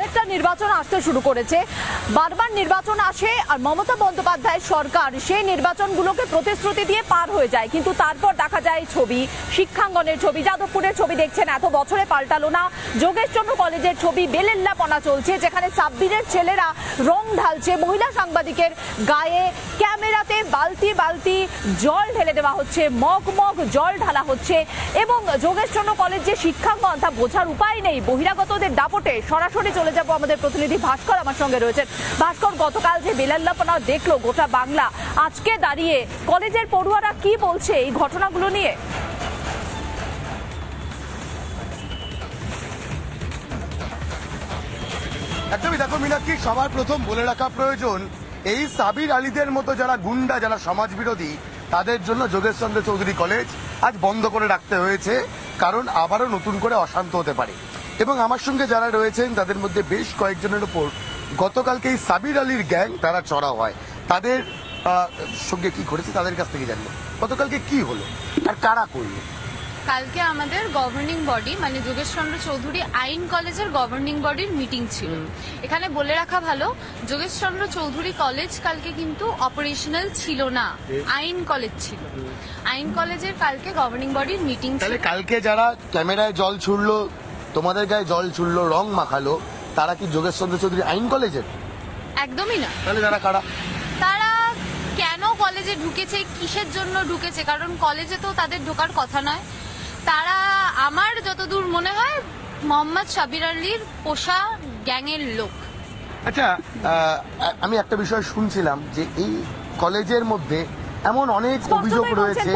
আরেকটা নির্বাচন আসতে শুরু করেছে। বারবার নির্বাচন আসে আর মমতা বন্দ্যোপাধ্যায়ের সরকার সেই নির্বাচনগুলোকে প্রতিশ্রুতি দিয়ে পার হয়ে যায়, কিন্তু তারপর দেখা যায় ছবি, শিক্ষাঙ্গনের ছবি, যাদবপুরের ছবি দেখছেন এত বছরে পাল্টালো না। যোগেশচন্দ্র কলেজের ছবি, বেলেল্লাপনা চলছে, যেখানে সাব্বিরের ছেলেরা রং ঢালছে, মহিলা সাংবাদিকের গায়ে ক্যামেরাতে বালতি বালতি জল ঢেলে দেওয়া হচ্ছে, মগ মগ জল ঢালা হচ্ছে। এবং যোগেশচন্দ্র কলেজ যে শিক্ষাঙ্গন তা বোঝার উপায় নেই। বহিরাগতদের দাপটে সরাসরি চলে যাব আমাদের প্রতিনিধি ভাস্কর আমার সঙ্গে রয়েছেন। ভাস্কর, গতকাল যে বেলেল্লাপনা দেখলো গোটা বাংলা, আজকে দাঁড়িয়ে কলেজের পড়ুয়ারা কি বলছে এই ঘটনাগুলো নিয়ে? একদমই। দেখো মীনাক্ষী, সবার প্রথম বলে রাখা প্রয়োজন, এই সাবির আলীদের মতো যারা গুন্ডা, যারা সমাজ বিরোধী, তাদের জন্য যোগেশচন্দ্র চৌধুরী কলেজ আজ বন্ধ করে রাখতে হয়েছে, কারণ আবারও নতুন করে অশান্ত হতে পারে। এবং আমার সঙ্গে যারা রয়েছেন তাদের মধ্যে বেশ কয়েকজনের উপর গতকালকে এই সাবির আলীর গ্যাং তারা চড়া হয়। তাদের সঙ্গে কি করেছে তাদের কাছ থেকে জানবো গতকালকে কি হলো আর কারা করলো। কালকে আমাদের গভর্নিং বডি মানে যোগেশচন্দ্র চৌধুরী আইন কলেজের গভর্নিং বডির মিটিং ছিল। এখানে বলে রাখা ভালো, যোগেশচন্দ্র চৌধুরী কলেজ কালকে কিন্তু অপারেশনাল ছিল না, আইন কলেজ ছিল। আইন কলেজের কালকে গভর্নিং বডির মিটিং ছিল। কালকে যারা ক্যামেরায় জল ছুড়লো, তোমাদের গায়ে জল ছুড়লো, রং মাখালো, তারা কি যোগেশচন্দ্র চৌধুরী আইন কলেজের? একদমই না। তাহলে তারা কারা? তারা কেন কলেজে ঢুকেছে, কিসের জন্য ঢুকেছে, কারণ কলেজে তো তাদের ঢোকার কথা নয়। তারা আমার যতদূর মনে হয় মোহাম্মদ সাবির আলীর পোষা গ্যাংয়ের লোক। আচ্ছা, আমি একটা বিষয় শুনছিলাম যে এই কলেজের মধ্যে এমন অনেক অভিযোগ রয়েছে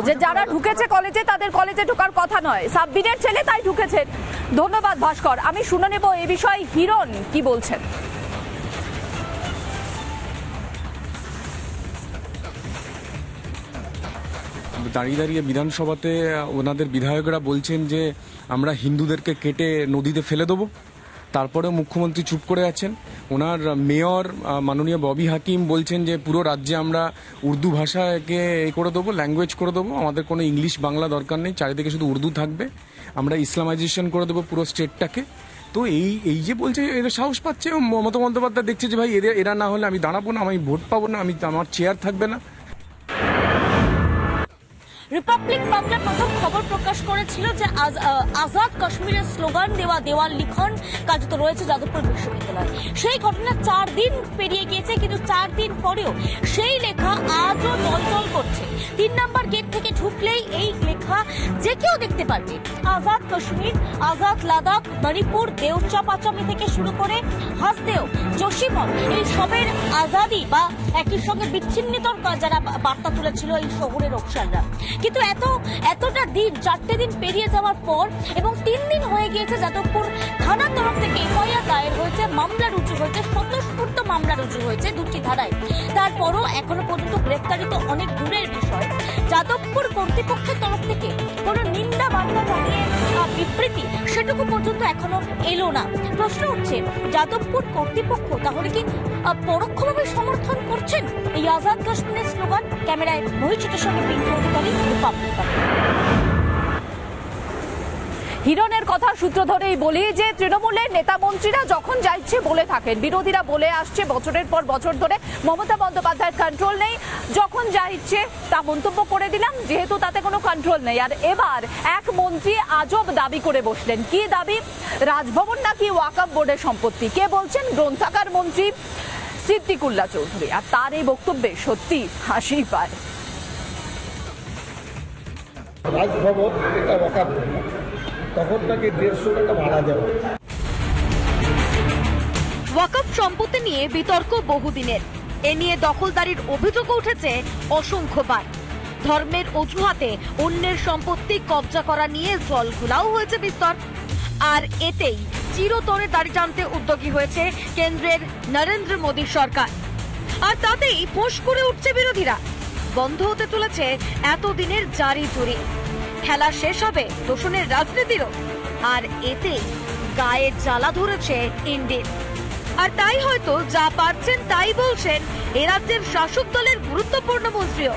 যে যারা ঢুকেছে কলেজে তাদের কলেজে ঢোকার কথা নয়, সাব্বিরের ছেলে তাই ঢুকেছেন। ধন্যবাদ ভাস্কর। আমি শুনে নেব এই বিষয়ে হিরণ কি বলছেন। দাঁড়িয়ে দাঁড়িয়ে বিধানসভাতে ওনাদের বিধায়করা বলছেন যে আমরা হিন্দুদেরকে কেটে নদীতে ফেলে দেবো। তারপরেও মুখ্যমন্ত্রী চুপ করে আছেন। ওনার মেয়র মাননীয় ববি হাকিম বলছেন যে পুরো রাজ্যে আমরা উর্দু ভাষাকে করে দেবো, ল্যাঙ্গুয়েজ করে দেবো, আমাদের কোনো ইংলিশ বাংলা দরকার নেই, চারিদিকে শুধু উর্দু থাকবে, আমরা ইসলামাইজেশন করে দেবো পুরো স্টেটটাকে। তো এই যে বলছে, এদের সাহস পাচ্ছে। মমতা বন্দ্যোপাধ্যায় দেখছে যে ভাই এরা না হলে আমি দাঁড়াবো না, আমি ভোট পাবো না, আমার চেয়ার থাকবে না। রিপাবলিক বাংলা প্রথম খবর প্রকাশ করেছিল যে আজাদ কাশ্মীরের স্লোগান দেওয়া দেওয়াল লিখন কার্যত রয়েছে যাদবপুর বিশ্ববিদ্যালয়। সেই ঘটনা 4 দিন পেরিয়ে গিয়েছে, কিন্তু 4 দিন পরেও সেই লেখা আজও দলদল করছে। 3 নম্বর গেট থেকে ঢুকলেই এই লেখা যে কেউ দেখতে পারবে। আজাদ কাশ্মীর, আজাদ লাদাখ, মণিপুর, দেওচা পাচামি থেকে শুরু করে হাসদেও, জসিমন, এই সবের আজাদি বা একই সঙ্গে বিচ্ছিন্নতার যারা বার্তা তুলেছিল এই শহরের অফিসাররা। কিন্তু এতটা দিন, 4টে দিন পেরিয়ে যাওয়ার পর এবং 3 দিন হয়ে গিয়েছে যাদবপুর থানার তরফ থেকে এফআইআর দায়ের হয়েছে, মামলা রুজু হয়েছে, স্বতঃস্ফূর্ত মামলা রুজু হয়েছে 2টি ধারায়। তারপরও এখনো পর্যন্ত গ্রেপ্তারি তো অনেক দূরের বিষয়। যাদবপুর কর্তৃপক্ষের তরফ থেকে কোনো নিন্দা বার্তা জানিয়ে বিবৃতি সেটুকু পর্যন্ত এখনো এলো না। প্রশ্ন উঠছে, যাদবপুর কর্তৃপক্ষ তাহলে কি পরোক্ষভাবে সমর্থন করছেন এই আজাদ কাশ্মীরের স্লোগান? ক্যামেরায় মহিষিতের সঙ্গে পিন্টু অধিকারী, রিপাবলিক। হিরণের কথা সূত্র ধরেই বলি যে তৃণমূলের নেতা মন্ত্রীরা যখন যা ইচ্ছে বলে থাকেন, বিরোধীরা বলে আসছে বছরের পর বছর ধরে মমতা বন্দ্যোপাধ্যায়ের কন্ট্রোল নেই, যখন যা ইচ্ছে তা মন্তব্য করে দিলাম, যেহেতু তাতে কোনো কন্ট্রোল নেই। আর এবার এক মন্ত্রী আজব দাবি করে বসলেন। কি দাবি? রাজভবন নাকি ওয়াকফ বোর্ডের সম্পত্তি। কে বলছেন? গ্রন্থাগার মন্ত্রী সিদ্দিকুল্লাহ চৌধুরী। আর তার এই বক্তব্যে সত্যি হাসি পায়। রাজভবন এটা ওয়াকফ তখন তাকে 150 টাকা ভাড়া দেওয়া। ওয়াকফ সম্পত্তি নিয়ে বিতর্ক বহুদিনের। এ নিয়ে দখলদারির অভিযোগ উঠেছে অসংখ্যবার। ধর্মের অজুহাতে অন্যের সম্পত্তি কবজা করা নিয়ে জল ঘোলাও হয়েছে বিস্তর। আর এতেই চিরতরে দাড়ি টানতে উদ্যোগী হয়েছে কেন্দ্রের নরেন্দ্র মোদী সরকার। আর তাতেই ফোঁস করে উঠছে বিরোধীরা। বন্ধ হতে চলেছে এতদিনের জারি জুরি। খেলা শেষ হবে দোষণের রাজনীতিরও। আর এতে গায়ে জ্বালা ধরেছে ইন্ডির। আর তাই হয়তো যা পারছেন তাই বলছেন এ রাজ্যের শাসক দলের গুরুত্বপূর্ণ মন্ত্রীও।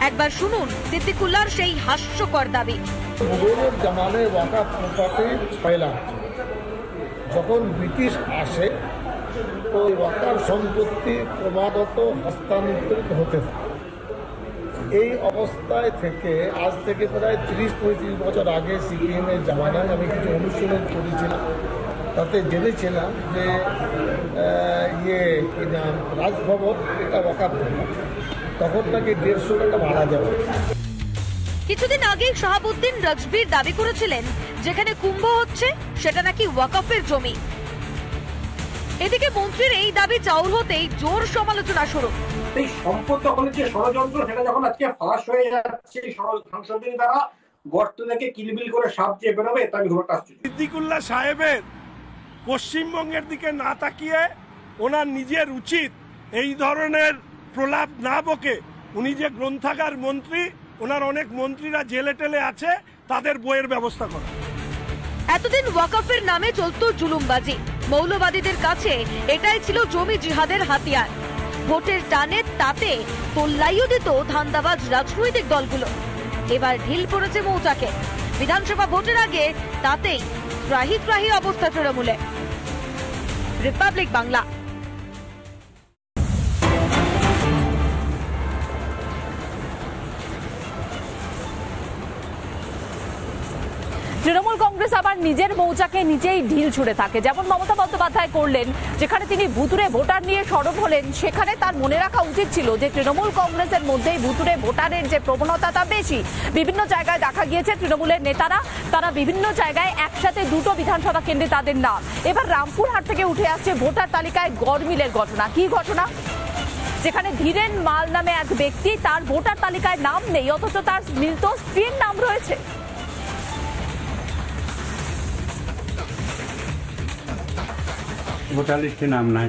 একবার শুনুন সিদ্দিকুল্লাহর সেই হাস্যকর দাবি। মুঘলের জামানায় ওয়াকফ প্রপার্টি ফয়লা যখন ব্রিটিশ আসে ওই ওয়াকার সম্পত্তি ক্রমাগত হস্তান্তরিত হতে থাকে। এই অবস্থায় থেকে আজ থেকে প্রায় 30-35 বছর আগে সিপিএমের জামানায় আমি কিছু অনুশীলন করেছিলাম, তাতে জেনেছিলাম যে কি নাম রাজভবন এটা ওয়াকাফ ভবন, তখন নাকি 150 টাকা ভাড়া দেওয়া। কিছুদিন আগে শাহাবুদ্দিন রাজবীর দাবি করেছিলেন যেখানে কুম্ভ হচ্ছে সেটা নাকি ওয়াকফের জমি। এদিকে মন্ত্রীর এই দাবি চাউর হতেই জোর সমালোচনা শুরু। এই সম্পদ দখলের যে ষড়যন্ত্র সেটা যখন আজকে ফাঁস হয়ে যাচ্ছে সংসদের দ্বারা, গর্ত থেকে কিলবিল করে সাপ যে বেরোবে তা আমি খুব একটা আশ্চর্য। সিদ্দিকুল্লাহ সাহেবের পশ্চিমবঙ্গের দিকে না তাকিয়ে ওনার নিজের উচিত এই ধরনের প্রলাপ না বকে, উনি যে গ্রন্থাগার মন্ত্রী, ওনার অনেক মন্ত্রীরা জেলে টেলে আছে, তাদের বইয়ের ব্যবস্থা করা। এতদিন ওয়াকফের নামে চলতো জুলুমবাজি, মৌলবাদীদের কাছে এটাই ছিল জমি জিহাদের হাতিয়ার। ভোটের টানে তাতে তোল্লাইও দিত ধান্দাবাজ রাজনৈতিক দলগুলো। এবার ঢিল পড়েছে মৌচাকে। বিধানসভা ভোটের আগে তাতেই ত্রাহি ত্রাহি অবস্থা তৃণমূলে। রিপাবলিক বাংলা। তৃণমূল কংগ্রেস আবার নিজের মৌচাকে নিজেই ঢিল ছুড়ে থাকে, যেমন মমতা বন্দ্যোপাধ্যায় করলেন। যেখানে তিনি ভুতুরে ভোটার নিয়ে সরব হলেন, সেখানে তার মনে রাখা উচিত ছিল যে তৃণমূল কংগ্রেসের মধ্যেই ভুতুরে ভোটারের যে প্রবণতা তা বেশি। বিভিন্ন জায়গায় দেখা গিয়েছে তৃণমূলের নেতারা, তারা বিভিন্ন জায়গায় একসাথে দুটো বিধানসভা কেন্দ্রে তাদের নাম। এবার রামপুরহাট থেকে উঠে আসছে ভোটার তালিকায় গড়মিলের ঘটনা। কি ঘটনা? যেখানে ধীরেন মাল নামে এক ব্যক্তি, তার ভোটার তালিকায় নাম নেই, অথচ তার মৃত স্ত্রীর নাম রয়েছে। ভোটার লিস্টে নাম নাই,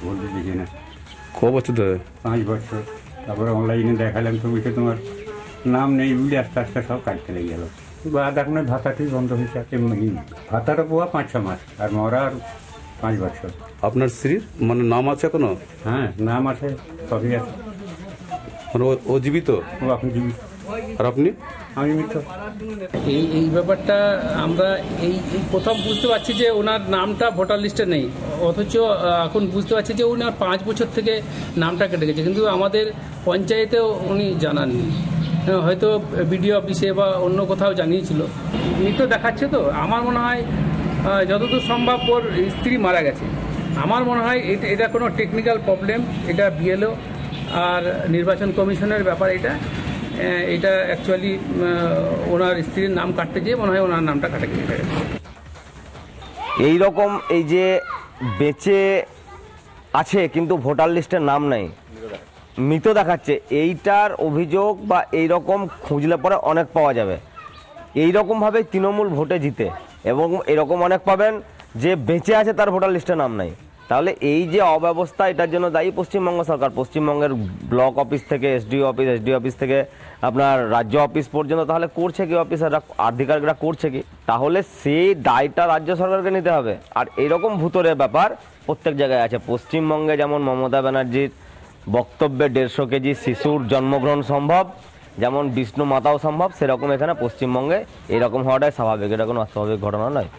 বলতে দেখি না। ক বছর ধরে? 5 বছর। তারপরে অনলাইনে দেখালাম ছবিতে তোমার নাম নেই বলে আস্তে আস্তে সব কাটতে লেগে গেল। বাদ এখন ভাতাটি বন্ধ হয়েছে, এমনি ভাতাটা পাওয়া 5-6 মাস, আর মরা আর 5 বছর। আপনার স্ত্রীর মানে নাম আছে এখনো? হ্যাঁ, নাম আছে, সবই আছে। মানে ও জীবিত? ও এখন জীবিত। আর আপনি? আমি মৃত। এই ব্যাপারটা আমরা এই প্রথম বুঝতে পারছি যে ওনার নামটা ভোটার লিস্টে নেই, অথচ এখন বুঝতে পারছি যে ওনার 5 বছর থেকে নামটা কেটে গেছে, কিন্তু আমাদের পঞ্চায়েতেও উনি জানাননি। হয়তো বিডিও অফিসে বা অন্য কোথাও জানিয়েছিল। মৃত দেখাচ্ছে তো, আমার মনে হয় যতদূর সম্ভব ওর স্ত্রী মারা গেছে। আমার মনে হয় এটা কোনো টেকনিক্যাল প্রবলেম, এটা বিএলও আর নির্বাচন কমিশনের ব্যাপার। এটা অ্যাকচুয়ালি ওনার স্ত্রীর নাম কাটতে যেয়ে মনে হয় ওনার নামটা কাটা গেছে। এইরকম এই যে বেঁচে আছে কিন্তু ভোটার লিস্টের নাম নাই, মৃত দেখাচ্ছে, এইটার অভিযোগ বা এইরকম খুঁজলে পরে অনেক পাওয়া যাবে। এইরকমভাবে তৃণমূল ভোটে জিতে, এবং এরকম অনেক পাবেন যে বেঁচে আছে তার ভোটার লিস্টে নাম নাই। তাহলে এই যে অব্যবস্থা, এটার জন্য দায়ী পশ্চিমবঙ্গ সরকার। পশ্চিমবঙ্গের ব্লক অফিস থেকে এসডিও অফিস থেকে আপনার রাজ্য অফিস পর্যন্ত তাহলে করছে কি অফিসাররা, আধিকারিকরা করছে কি? তাহলে সেই দায়টা রাজ্য সরকারকে নিতে হবে। আর এরকম ভুতুরে ব্যাপার প্রত্যেক জায়গায় আছে। পশ্চিমবঙ্গে যেমন মমতা ব্যানার্জির বক্তব্যে 150 কেজি শিশুর জন্মগ্রহণ সম্ভব, যেমন বিষ্ণু মাতাও সম্ভব, সেরকম এখানে পশ্চিমবঙ্গে এরকম হওয়াটাই স্বাভাবিক। এটা কোনো অস্বাভাবিক ঘটনা নয়।